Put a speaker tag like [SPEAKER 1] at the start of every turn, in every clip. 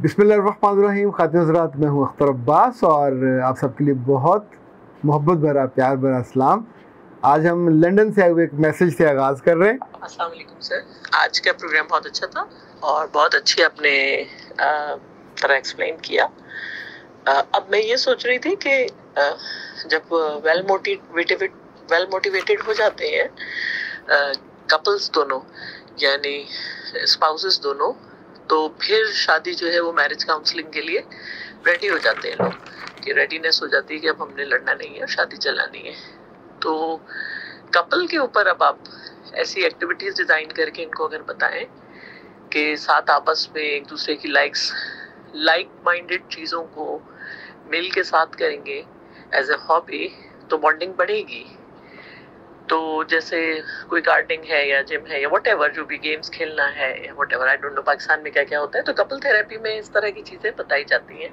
[SPEAKER 1] बिस्मिल्लाहिर्रहमानिर्रहीम। खातिन हज़रात, मैं हूँ अख्तर अब्बास और आप सबके लिए बहुत मोहब्बत भरा प्यार भरा सलाम। आज हम लंदन से आए हुए एक मैसेज से आगाज़ कर रहे हैं।
[SPEAKER 2] अस्सलाम वालेकुम सर, आज का प्रोग्राम बहुत अच्छा था और बहुत अच्छी आपने तरह एक्सप्लेन किया। अब मैं ये सोच रही थी कि जब वेल मोटिवेटेड हो जाते हैं कपल्स दोनों, यानी स्पाउसेस दोनों, तो फिर शादी जो है वो मैरिज काउंसलिंग के लिए रेडी हो जाते हैं लोग, कि रेडीनेस हो जाती है कि अब हमने लड़ना नहीं है, शादी चलानी है। तो कपल के ऊपर अब आप ऐसी एक्टिविटीज डिजाइन करके इनको अगर बताएं कि साथ आपस में एक दूसरे की लाइक माइंडेड चीजों को मिल के साथ करेंगे एज ए हॉबी, तो बॉन्डिंग बढ़ेगी। तो जैसे कोई गार्डनिंग है या जिम है या व्हाटएवर, जो भी गेम्स खेलना है या whatever, I don't know Pakistan में क्या क्या होता है, तो कपल थेरेपी में इस तरह की चीजें बताई जाती हैं।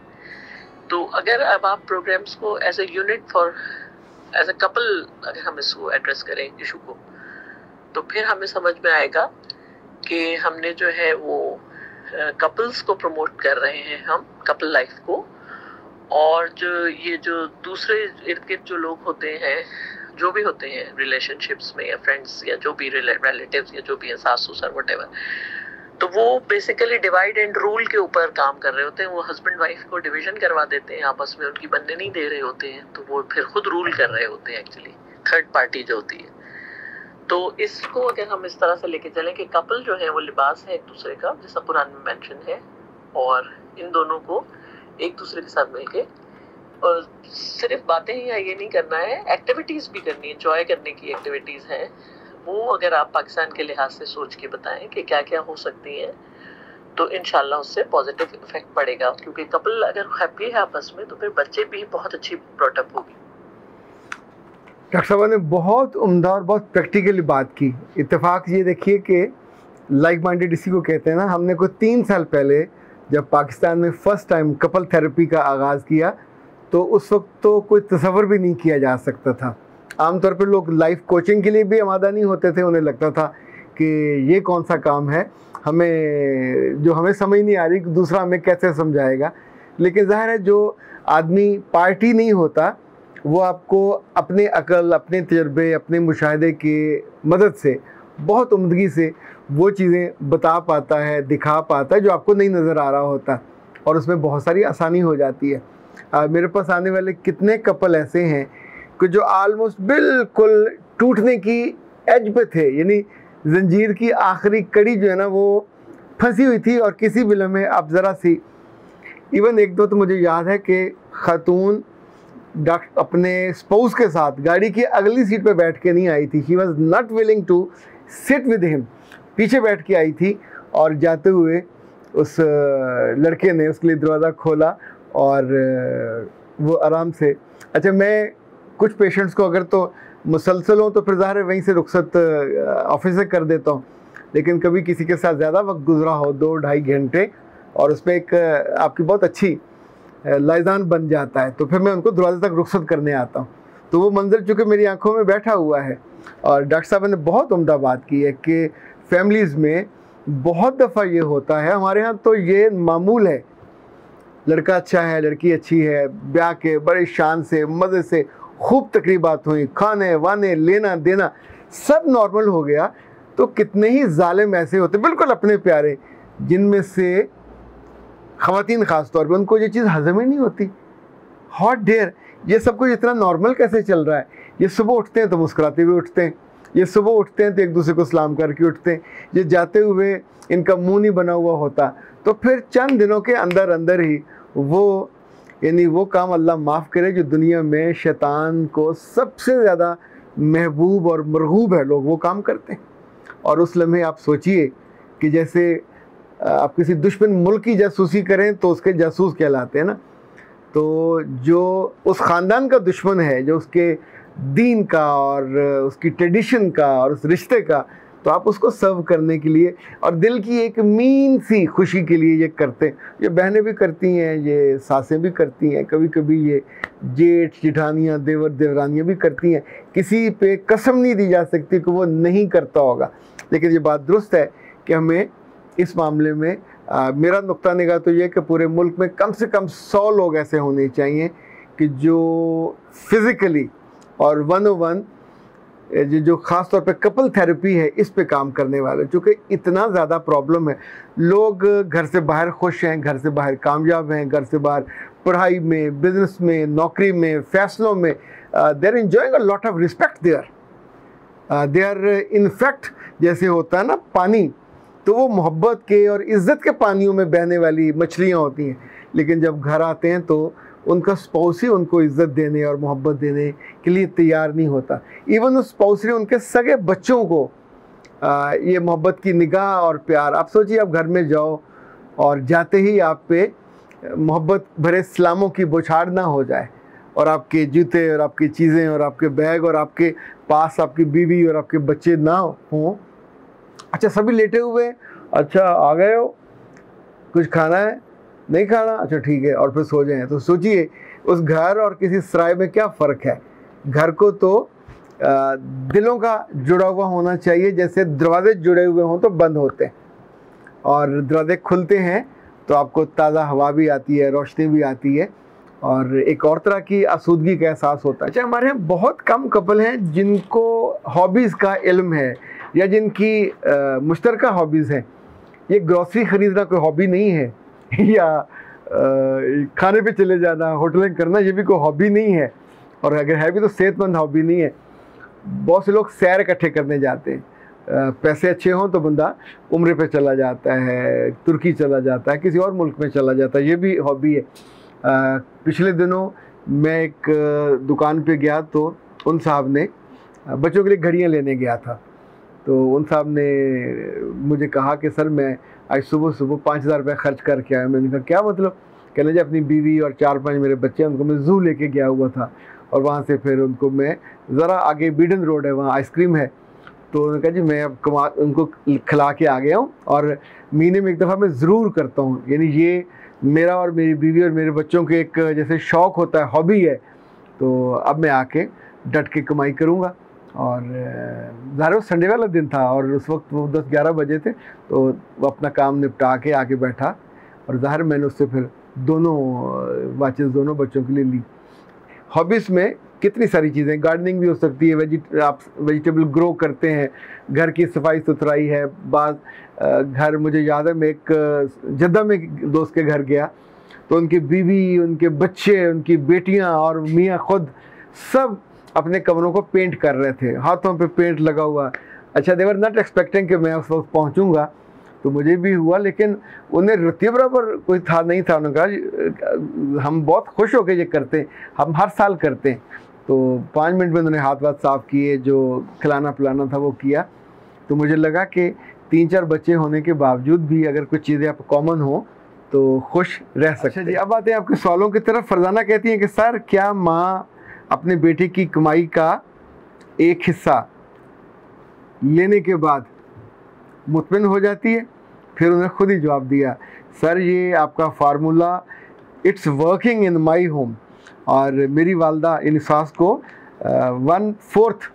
[SPEAKER 2] तो अगर अब आप प्रोग्राम्स को as a unit for as a couple अगर हम इसको एड्रेस करें इशू को, तो फिर हमें समझ में आएगा कि हमने जो है वो कपल्स को प्रमोट कर रहे हैं, हम कपल लाइफ को। और जो दूसरे इर्द गिर्द जो लोग होते हैं, जो भी होते हैं रिलेशनशिप्स में या फ्रेंड्स या जो भी रिलेटिव्स या जो भी है, सास ससुर व्हाटएवर, तो वो बेसिकली डिवाइड एंड रूल के ऊपर काम कर रहे होते हैं। वो हस्बैंड वाइफ को डिवीजन करवा देते हैं आपस में, उनकी बनने नहीं दे रहे होते हैं, तो वो फिर खुद रूल कर रहे होते हैं, एक्चुअली थर्ड पार्टी जो होती है। तो इसको अगर हम इस तरह से लेके चलें कि कपल जो है वो लिबास है एक दूसरे का, जैसा कुरान में मेंशन है, और इन दोनों को एक दूसरे के साथ मिलके और सिर्फ बातें ही ये नहीं करना है, एक्टिविटीज भी करनी है, एंजॉय करने की एक्टिविटीज हैं वो। अगर आप पाकिस्तान के लिहाज से सोच के बताएं कि क्या क्या हो सकती हैं, तो इंशाल्लाह उससे पॉजिटिव इफेक्ट पड़ेगा। क्योंकि कपल अगर हैप्पी है आपस में, तो फिर बच्चे भी बहुत अच्छी ब्रॉटअप होगी।
[SPEAKER 1] डॉक्टर साहब ने बहुत उम्दा और बहुत प्रैक्टिकली बात की। इत्तेफाक ये देखिए कि लाइक माइंडेड इसी को कहते हैं ना। हमने कोई 3 साल पहले जब पाकिस्तान में फ़र्स्ट टाइम कपल थेरेपी का आगाज़ किया, तो उस वक्त तो कोई तसव्वुर भी नहीं किया जा सकता था। आमतौर पर लोग लाइफ कोचिंग के लिए भी आमादा नहीं होते थे। उन्हें लगता था कि ये कौन सा काम है, हमें समझ नहीं आ रही, दूसरा हमें कैसे समझाएगा। लेकिन ज़ाहिर है जो आदमी पार्टी नहीं होता, वो आपको अपने अकल, अपने तजर्बे, अपने मुशाहदे की मदद से बहुत उम्दगी से वो चीज़ें बता पाता है, दिखा पाता है जो आपको नहीं नज़र आ रहा होता, और उसमें बहुत सारी आसानी हो जाती है। मेरे पास आने वाले कितने कपल ऐसे हैं कि जो आलमोस्ट बिल्कुल टूटने की एज पे थे, यानी जंजीर की आखिरी कड़ी जो है ना वो फंसी हुई थी, और किसी भी लम्हे आप ज़रा सी, इवन एक दो तो मुझे याद है कि खातून अपने स्पाउस के साथ गाड़ी की अगली सीट पे बैठ के नहीं आई थी। She was not willing to sit with him, पीछे बैठ के आई थी, और जाते हुए उस लड़के ने उसके लिए दरवाज़ा खोला और वो आराम से। अच्छा, मैं कुछ पेशेंट्स को अगर तो मुसलसल हो तो फिर ज़ाहिर है वहीं से रुखसत ऑफिस से कर देता हूँ, लेकिन कभी किसी के साथ ज़्यादा वक्त गुजरा हो, 2-2.5 घंटे, और उसमें एक आपकी बहुत अच्छी लाइजान बन जाता है, तो फिर मैं उनको दरवाजे तक रुखसत करने आता हूँ। तो वो मंजर चूँकि मेरी आंखों में बैठा हुआ है। और डॉक्टर साहब ने बहुत उम्दा बात की है कि फैमिलीज़ में बहुत दफ़ा ये होता है, हमारे यहाँ तो ये मामूल है, लड़का अच्छा है, लड़की अच्छी है, ब्याह के बड़े शान से मज़े से खूब तकरीबात हुई, खाने वाने लेना देना सब नॉर्मल हो गया, तो कितने ही जालिम ऐसे होते बिल्कुल अपने प्यारे, जिनमें से ख़वातीन ख़ास तौर पे उनको ये चीज़ हज़म ही नहीं होती। हॉट डेयर, ये सब कुछ इतना नॉर्मल कैसे चल रहा है? ये सुबह उठते हैं तो मुस्कुराते हुए उठते हैं, ये सुबह उठते हैं तो एक दूसरे को सलाम करके उठते हैं, ये जाते हुए इनका मुंह नहीं बना हुआ होता, तो फिर चंद दिनों के अंदर अंदर ही वो, यानी वो काम अल्लाह माफ़ करे जो दुनिया में शैतान को सबसे ज़्यादा महबूब और मरगूब है, लोग वो काम करते हैं। और उस लम्हे आप सोचिए कि जैसे आप किसी दुश्मन मुल्क की जासूसी करें तो उसके जासूस कहलाते हैं ना। तो जो उस ख़ानदान का दुश्मन है, जो उसके दीन का और उसकी ट्रेडिशन का और उस रिश्ते का, तो आप उसको सर्व करने के लिए और दिल की एक मीन सी खुशी के लिए ये करते हैं। ये बहनें भी करती हैं, ये सासें भी करती हैं, कभी कभी ये जेठ जेठानियाँ, देवर देवरानियाँ भी करती हैं। किसी पे कसम नहीं दी जा सकती कि वो नहीं करता होगा, लेकिन ये बात दुरुस्त है कि हमें इस मामले में मेरा नुक्ता निगाह तो ये कि पूरे मुल्क में कम से कम 100 लोग ऐसे होने चाहिए कि जो फिज़िकली और 101 जो ख़ास तौर पे कपल थेरेपी है इस पे काम करने वाले, चूँकि इतना ज़्यादा प्रॉब्लम है। लोग घर से बाहर खुश हैं, घर से बाहर कामयाब हैं, घर से बाहर पढ़ाई में, बिजनेस में, नौकरी में, फैसलों में, they are enjoying a lot of respect there. They are in fact, जैसे होता है ना पानी, तो वो मोहब्बत के और इज़्ज़त के पानियों में बहने वाली मछलियाँ होती हैं, लेकिन जब घर आते हैं तो उनका स्पाउस ही उनको इज़्ज़त देने और मोहब्बत देने के लिए तैयार नहीं होता। इवन उस स्पाउस ने उनके सगे बच्चों को ये मोहब्बत की निगाह और प्यार, आप सोचिए आप घर में जाओ और जाते ही आप पे मोहब्बत भरे सलामों की बौछार ना हो जाए, और आपके जूते और आपकी चीज़ें और आपके बैग और आपके पास आपकी बीवी और आपके बच्चे ना हों। अच्छा सभी लेटे हुए, अच्छा आ गए हो, कुछ खाना है, नहीं खाना, अच्छा ठीक है, और फिर सो जाएं। तो सोचिए उस घर और किसी सराय में क्या फ़र्क है। घर को तो दिलों का जुड़ा हुआ होना चाहिए, जैसे दरवाजे जुड़े हुए हों तो बंद होते हैं, और दरवाजे खुलते हैं तो आपको ताज़ा हवा भी आती है, रोशनी भी आती है, और एक और तरह की आसूदगी का एहसास होता है। अच्छा हमारे यहाँ बहुत कम कपल हैं जिनको हॉबीज़ का इल्म है, या जिनकी मुश्तरका हॉबीज़ हैं। ये ग्रॉसरी ख़रीदना कोई हॉबी नहीं है, या खाने पे चले जाना, होटलिंग करना, ये भी कोई हॉबी नहीं है, और अगर है भी तो सेहतमंद हॉबी नहीं है। बहुत से लोग सैर इकट्ठे करने जाते हैं, पैसे अच्छे हों तो बंदा उम्रे पे चला जाता है, तुर्की चला जाता है, किसी और मुल्क में चला जाता है, ये भी हॉबी है। पिछले दिनों मैं एक दुकान पे गया तो उन साहब ने बच्चों के लिए घड़ियाँ लेने गया था, तो उन साहब ने मुझे कहा कि सर मैं आज सुबह सुबह 5,000 रुपये खर्च करके आया। मैंने कहा क्या मतलब? कहने जी अपनी बीवी और 4-5 मेरे बच्चे हैं, उनको मैं ज़ू लेके गया हुआ था, और वहाँ से फिर उनको मैं ज़रा आगे बीडन रोड है, वहाँ आइसक्रीम है, तो उन्होंने कहा जी मैं अब उनको खिला के आ गया हूँ, और महीने में एक दफ़ा मैं ज़रूर करता हूँ। यानी ये मेरा और मेरी बीवी और मेरे बच्चों के एक जैसे शौक़ होता है, हॉबी है, तो अब मैं आके डट के कमाई करूँगा। और ज़ाहिर संडे वाला दिन था, और उस वक्त वो 10-11 बजे थे, तो वो अपना काम निपटा के आके बैठा, और ज़ाहिर मैंने उससे फिर दोनों वाचेस दोनों बच्चों के लिए ली। हॉबीज़ में कितनी सारी चीज़ें, गार्डनिंग भी हो सकती है, आप वेजिटेबल ग्रो करते हैं, घर की सफाई सुथराई है। घर मुझे याद है, मैं एक जद्दा में एक दोस्त के घर गया, तो उनकी बीवी, उनके बच्चे, उनकी बेटियां और मियाँ खुद सब अपने कमरों को पेंट कर रहे थे, हाथों पे पेंट लगा हुआ। अच्छा दे वर नॉट एक्सपेक्टिंग कि मैं उस वक्त पहुँचूँगा, तो मुझे भी हुआ, लेकिन उन्हें रत्ती बराबर कोई था नहीं था। उन्होंने कहा हम बहुत खुश होकर ये करते हैं, हम हर साल करते हैं। तो 5 मिनट में उन्होंने हाथ साफ़ किए, जो खिलाना पिलाना था वो किया। तो मुझे लगा कि 3-4 बच्चे होने के बावजूद भी अगर कुछ चीज़ें आप कॉमन हो तो खुश रह सकते हैं। अच्छा जी, अब आते हैं आपके सवालों की तरफ। फरजाना कहती हैं कि सर क्या माँ अपने बेटे की कमाई का एक हिस्सा लेने के बाद मुतमिन हो जाती है? फिर उन्हें खुद ही जवाब दिया, सर ये आपका formula it's working in my home, और मेरी वालदा इन सास को 1/4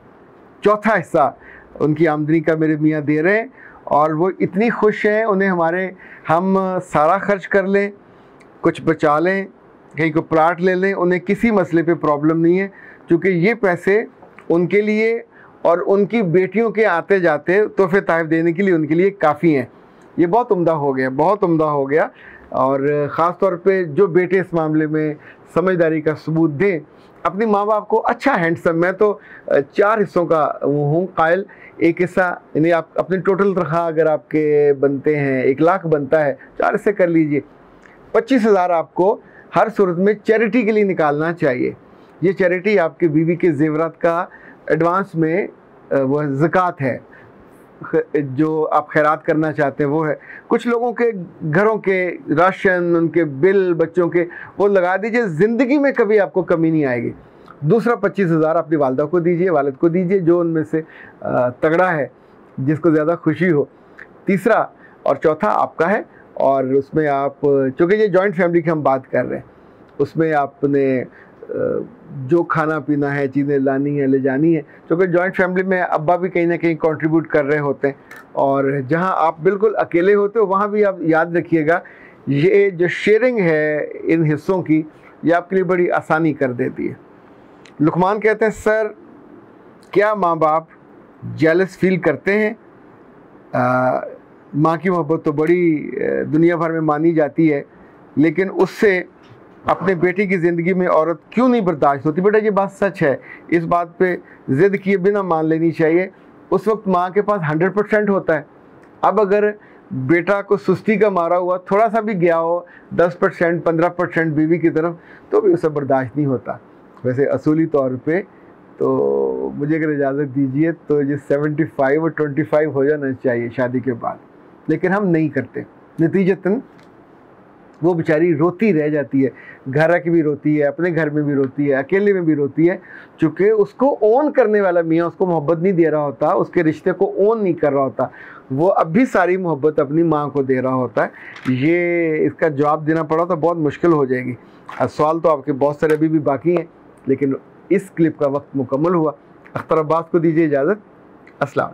[SPEAKER 1] चौथा हिस्सा उनकी आमदनी का मेरे मियाँ दे रहे हैं, और वो इतनी खुश हैं। उन्हें हम सारा खर्च कर लें, कुछ बचा लें, कहीं को प्लाट ले लें, उन्हें किसी मसले पे प्रॉब्लम नहीं है, क्योंकि ये पैसे उनके लिए और उनकी बेटियों के आते जाते तोहफे तहफ़ देने के लिए उनके लिए काफ़ी हैं। ये बहुत उम्दा हो गया, बहुत उम्दा हो गया। और ख़ास तौर पे जो बेटे इस मामले में समझदारी का सबूत दें, अपनी माँ बाप को अच्छा हैंडसम, मैं तो 4 हिस्सों का वो हूँ कायल। एक हिस्सा यानी आप अपनी टोटल तनख्वाह अगर आपके बनते हैं 1 लाख बनता है, 4 हिस्से कर लीजिए, 25,000 आपको हर सूरत में चैरिटी के लिए निकालना चाहिए। ये चैरिटी आपके बीवी के ज़ेवरात का एडवांस में वो ज़कात है, जो आप खैरात करना चाहते हैं वो है। कुछ लोगों के घरों के राशन, उनके बिल, बच्चों के, वो लगा दीजिए, ज़िंदगी में कभी आपको कमी नहीं आएगी। दूसरा 25,000 अपनी वालदा को दीजिए, वालिद को दीजिए, जो उनमें से तगड़ा है, जिसको ज़्यादा खुशी हो। तीसरा और चौथा आपका है, और उसमें आप, चूँकि ये जॉइंट फैमिली की हम बात कर रहे हैं, उसमें आपने जो खाना पीना है, चीज़ें लानी है, ले जानी है, क्योंकि जॉइंट फैमिली में अब्बा भी कहीं ना कहीं कंट्रीब्यूट कर रहे होते हैं। और जहां आप बिल्कुल अकेले होते हो वहां भी आप याद रखिएगा, ये जो शेयरिंग है इन हिस्सों की, ये आपके लिए बड़ी आसानी कर देती है। लुकमान कहते हैं, सर क्या माँ बाप जेलस फील करते हैं? माँ की मोहब्बत तो बड़ी दुनिया भर में मानी जाती है, लेकिन उससे अपने बेटी की ज़िंदगी में औरत क्यों नहीं बर्दाश्त होती? बेटा ये बात सच है, इस बात पे ज़िद किए बिना मान लेनी चाहिए। उस वक्त माँ के पास 100% होता है। अब अगर बेटा को सुस्ती का मारा हुआ थोड़ा सा भी गया हो 10% 15% बीवी की तरफ, तो भी उसे बर्दाश्त नहीं होता। वैसे असूली तौर पे तो मुझे अगर इजाज़त दीजिए तो ये 75 और 25 हो जाना चाहिए शादी के बाद, लेकिन हम नहीं करते। नतीजतन वो बेचारी रोती रह जाती है, घर की भी रोती है, अपने घर में भी रोती है, अकेले में भी रोती है, चूँकि उसको ओन करने वाला मियाँ उसको मोहब्बत नहीं दे रहा होता, उसके रिश्ते को ओन नहीं कर रहा होता, वो अब भी सारी मोहब्बत अपनी माँ को दे रहा होता है। ये इसका जवाब देना पड़ा तो बहुत मुश्किल हो जाएगी। सवाल तो आपके बहुत सारे अभी भी बाकी हैं, लेकिन इस क्लिप का वक्त मुकम्मल हुआ। अख्तर अब्बास को दीजिए इजाज़त। अस्सलाम।